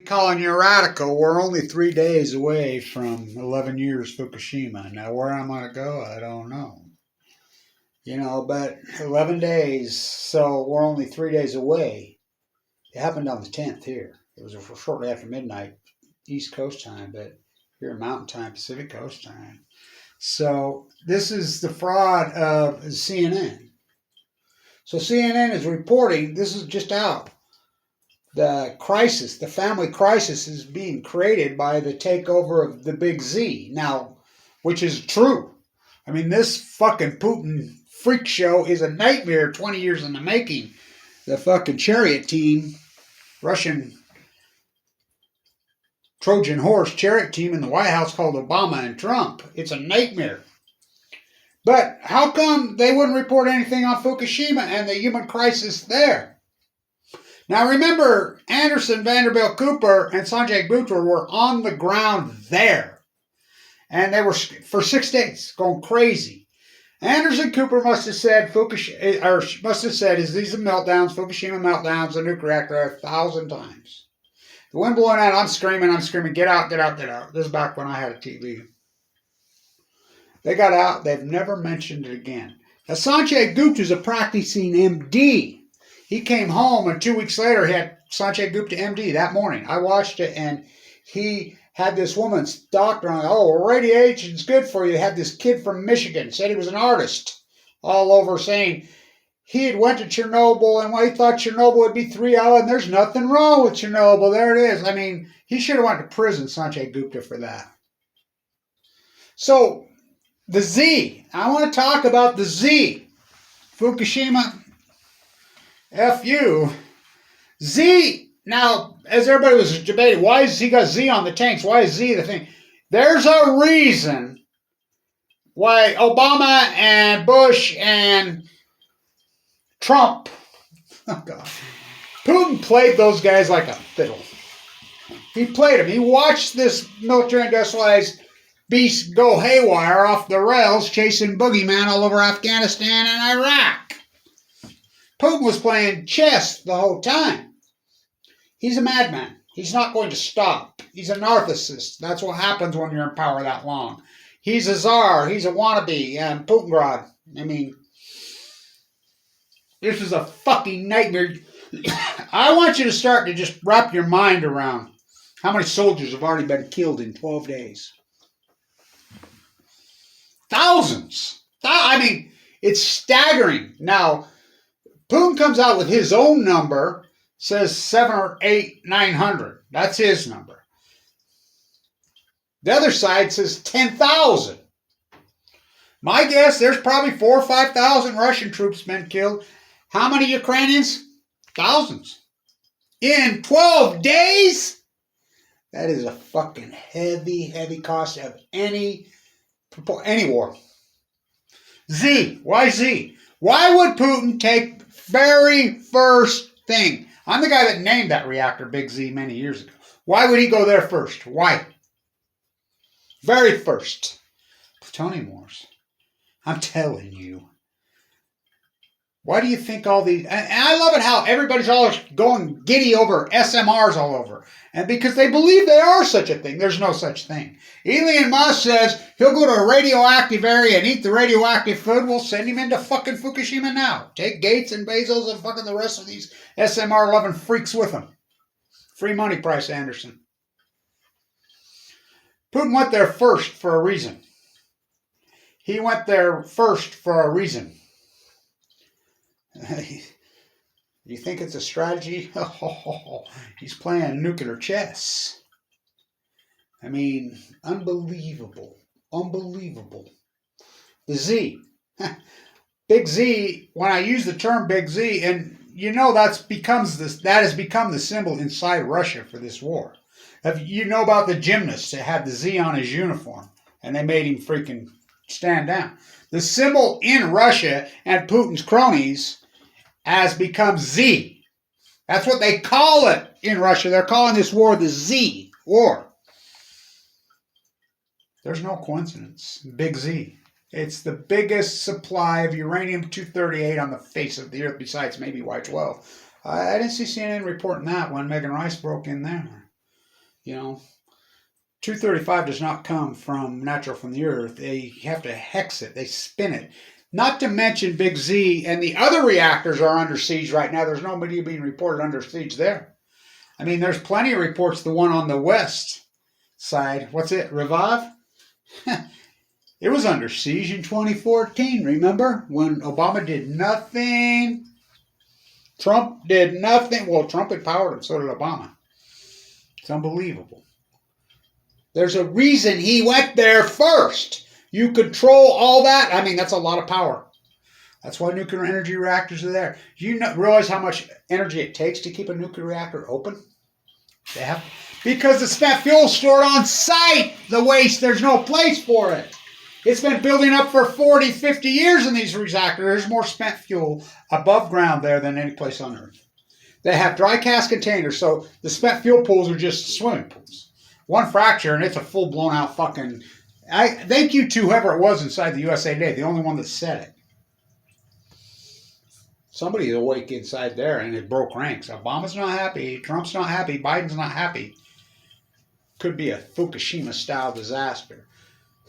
calling you radical. We're only 3 days away from 11 years Fukushima. Now, where I'm going to go, I don't know. But 11 days, so we're only 3 days away. It happened on the 10th here. It was shortly after midnight, East Coast time, but here in Mountain Time, Pacific Coast time. So this is the fraud of CNN. So CNN is reporting, this is just out, the crisis, the family crisis is being created by the takeover of the Big Z. Now, which is true. I mean, this fucking Putin freak show is a nightmare 20 years in the making. The fucking chariot team, Russian Trojan horse chariot team in the White House called Obama and Trump. It's a nightmare. But how come they wouldn't report anything on Fukushima and the human crisis there? Now remember, Anderson, Vanderbilt, Cooper, and Sanjay Gupta were on the ground there. And they were for 6 days going crazy. Anderson Cooper must have said is these are meltdowns, Fukushima meltdowns, the nuclear reactor 1,000 times. The wind blowing out, I'm screaming, get out, get out, get out. This is back when I had a TV. They got out, they've never mentioned it again. Now Sanjay Gupta is a practicing MD. He came home and 2 weeks later he had Sanjay Gupta MD that morning. I watched it and he had this woman's doctor on, radiation's good for you. Had this kid from Michigan, said he was an artist, all over saying he had went to Chernobyl and he thought Chernobyl would be 3 hours and there's nothing wrong with Chernobyl. There it is. I mean, he should have went to prison, Sanjay Gupta, for that. So, the Z. I want to talk about the Z. Fukushima, FU. Z. Now, as everybody was debating, why has he got Z on the tanks? Why is Z the thing? There's a reason why Obama and Bush and Trump, Putin played those guys like a fiddle. He played them. He watched this military industrialized beast go haywire off the rails, chasing boogeyman all over Afghanistan and Iraq. Putin was playing chess the whole time. He's a madman. He's not going to stop. He's a narcissist. That's what happens when you're in power that long. He's a czar. He's a wannabe. Putingrad. I mean, this is a fucking nightmare. I want you to start to just wrap your mind around how many soldiers have already been killed in 12 days. Thousands. I mean, it's staggering. Now, Putin comes out with his own number, says 700 or 800, 900. That's his number. The other side says 10,000. My guess, there's probably 4,000 or 5,000 Russian troops been killed. How many Ukrainians? Thousands. In 12 days? That is a fucking heavy, heavy cost of any war. Z. Why Z? Why would Putin take very first thing? I'm the guy that named that reactor Big Z many years ago. Why would he go there first? Why? Very first. Plutonium wars. I'm telling you. Why do you think all these... And I love it how everybody's all going giddy over SMRs all over. And because they believe they are such a thing. There's no such thing. Elon Musk says he'll go to a radioactive area and eat the radioactive food. We'll send him into fucking Fukushima now. Take Gates and Bezos and fucking the rest of these SMR-loving freaks with them. Free money price, Anderson. Putin went there first for a reason. He went there first for a reason. You think it's a strategy? He's playing nuclear chess. I mean, unbelievable. Unbelievable. The Z. Big Z, when I use the term Big Z, and you know that has become the symbol inside Russia for this war. You know about the gymnast that had the Z on his uniform, and they made him freaking stand down. The symbol in Russia and Putin's cronies has become Z. That's what they call it in Russia. They're calling this war the Z war. There's no coincidence. Big Z. It's the biggest supply of uranium-238 on the face of the earth, besides maybe Y-12. I didn't see CNN reporting that when Megan Rice broke in there. You know, 235 does not come from natural from the earth. They have to hex it. They spin it. Not to mention Big Z and the other reactors are under siege right now. There's nobody being reported under siege there. I mean, there's plenty of reports. The one on the west side, what's it, Revive? It was under siege in 2014, remember? When Obama did nothing. Trump did nothing. Well, Trump empowered him, so did Obama. It's unbelievable. There's a reason he went there first. You control all that. I mean, that's a lot of power. That's why nuclear energy reactors are there. You realize how much energy it takes to keep a nuclear reactor open? They have, because the spent fuel is stored on site. The waste, there's no place for it. It's been building up for 40, 50 years in these reactors. There's more spent fuel above ground there than any place on Earth. They have dry cask containers, so the spent fuel pools are just swimming pools. One fracture, and it's a full blown out fucking... thank you to whoever it was inside the USA Today, the only one that said it. Somebody's awake inside there, and it broke ranks. Obama's not happy. Trump's not happy. Biden's not happy. Could be a Fukushima-style disaster.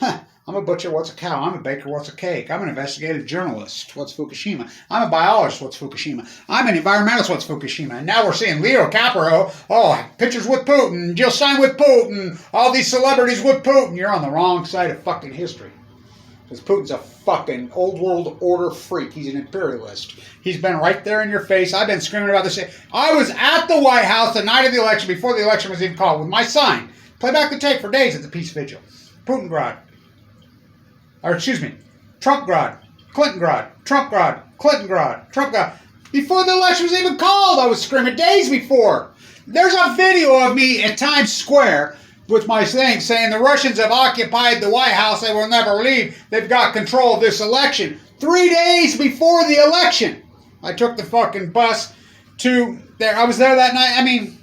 Huh. I'm a butcher, what's a cow? I'm a baker, what's a cake? I'm an investigative journalist, what's Fukushima? I'm a biologist, what's Fukushima? I'm an environmentalist, what's Fukushima? And now we're seeing Leo Caprio, pictures with Putin, Jill Stein with Putin, all these celebrities with Putin. You're on the wrong side of fucking history. Because Putin's a fucking old world order freak. He's an imperialist. He's been right there in your face. I've been screaming about this. I was at the White House the night of the election, before the election was even called, with my sign. Play back the tape for days at the peace vigil. Putingrad. Or excuse me, Trumpgrad, Clintongrad, Trumpgrad, Clintongrad, Trumpgrad. Before the election was even called, I was screaming days before. There's a video of me at Times Square with my thing saying the Russians have occupied the White House. They will never leave. They've got control of this election. 3 days before the election, I took the fucking bus to there. I was there that night. I mean,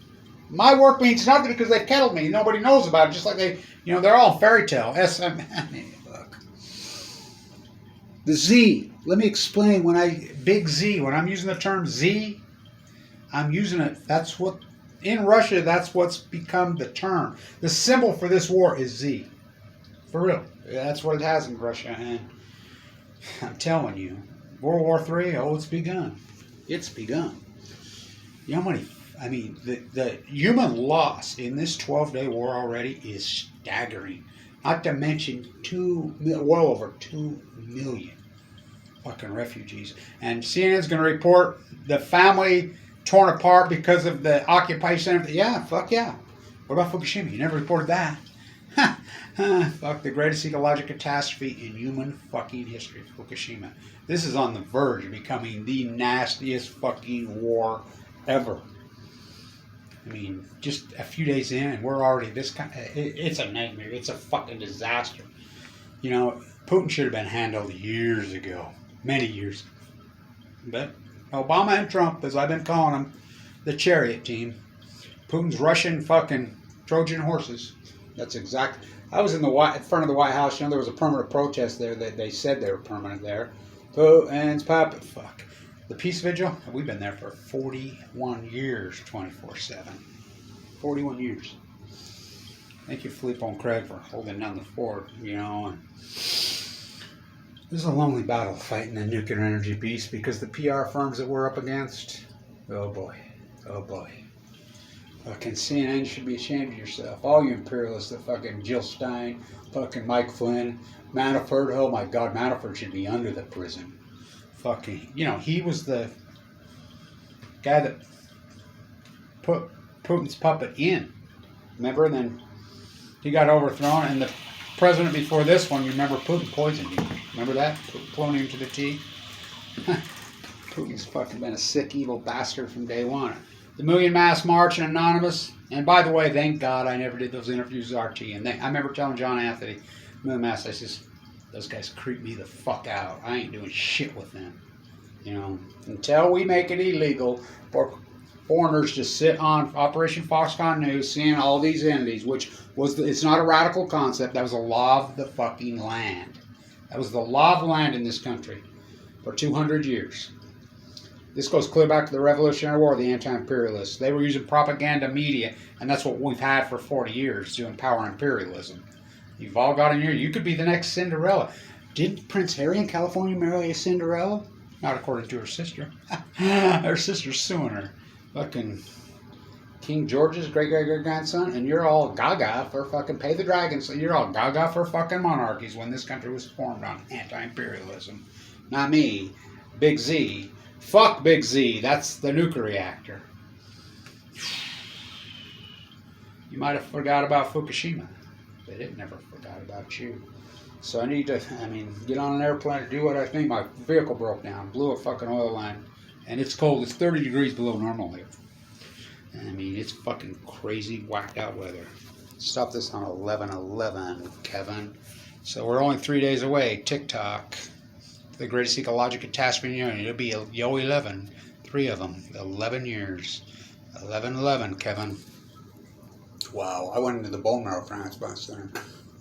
my work means nothing because they kettled me. Nobody knows about it. Just like they, they're all fairy tale. SM. Look. The Z. Let me explain Big Z, when I'm using the term Z, I'm using it. That's what, in Russia, that's what's become the term. The symbol for this war is Z. For real. That's what it has in Russia. And I'm telling you, World War III, it's begun. It's begun. You know how many, the human loss in this 12-day war already is staggering. Not to mention well over 2 million fucking refugees. And CNN's going to report the family torn apart because of the occupation. Yeah, fuck yeah. What about Fukushima? You never reported that. Fuck, the greatest ecological catastrophe in human fucking history, Fukushima. This is on the verge of becoming the nastiest fucking war ever. I mean, just a few days in, and we're already this kind. It's a nightmare. It's a fucking disaster. Putin should have been handled years ago, many years. But Obama and Trump, as I've been calling them, the chariot team. Putin's Russian fucking Trojan horses. That's exactly. I was in front of the White House. There was a permanent protest there that they said they were permanent there. Putin's puppet. Fuck. The peace vigil, we've been there for 41 years, 24/7. 41 years. Thank you, Filippo and Craig, for holding down the fort, And this is a lonely battle fighting the nuclear energy beast because the PR firms that we're up against, oh boy. Fucking CNN should be ashamed of yourself. All you imperialists, the fucking Jill Stein, fucking Mike Flynn, Manafort, oh my God, Manafort should be under the prison. Fucking, he was the guy that put Putin's puppet in. Remember? And then he got overthrown, and the president before this one, you remember Putin poisoned him. Remember that? Cloning him to the T? Putin's fucking been a sick, evil bastard from day one. The Million Mass March and Anonymous. And by the way, thank God I never did those interviews with RT. And I remember telling John Anthony, Million Mass, I says, those guys creep me the fuck out. I ain't doing shit with them. Until we make it illegal for foreigners to sit on Operation Foxconn News seeing all these entities, which was, it's not a radical concept. That was a law of the fucking land. That was the law of the land in this country for 200 years. This goes clear back to the Revolutionary War, the anti-imperialists. They were using propaganda media, and that's what we've had for 40 years, to empower imperialism. You've all got in here. You could be the next Cinderella. Did Prince Harry in California marry a Cinderella? Not according to her sister. Her sister's suing her. Fucking King George's great-great-great-grandson, and you're all gaga for fucking pay the dragon. So you're all gaga for fucking monarchies when this country was formed on anti-imperialism. Not me. Big Z. Fuck Big Z. That's the nuclear reactor. You might have forgot about Fukushima. But it never forgot about you. So I need to, get on an airplane or do what I think. My vehicle broke down. Blew a fucking oil line. And it's cold. It's 30 degrees below normal here. It's fucking crazy, whacked out weather. Stop this on 11/11, Kevin. So we're only 3 days away. TikTok. The greatest ecological catastrophe in the It'll be Yo 11. 3 of them. 11 years. 11/11, Kevin. Wow, I went into the bone marrow transplant center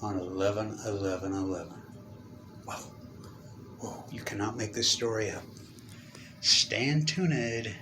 on 11/11/11. Wow. Whoa, you cannot make this story up. Stand tuned.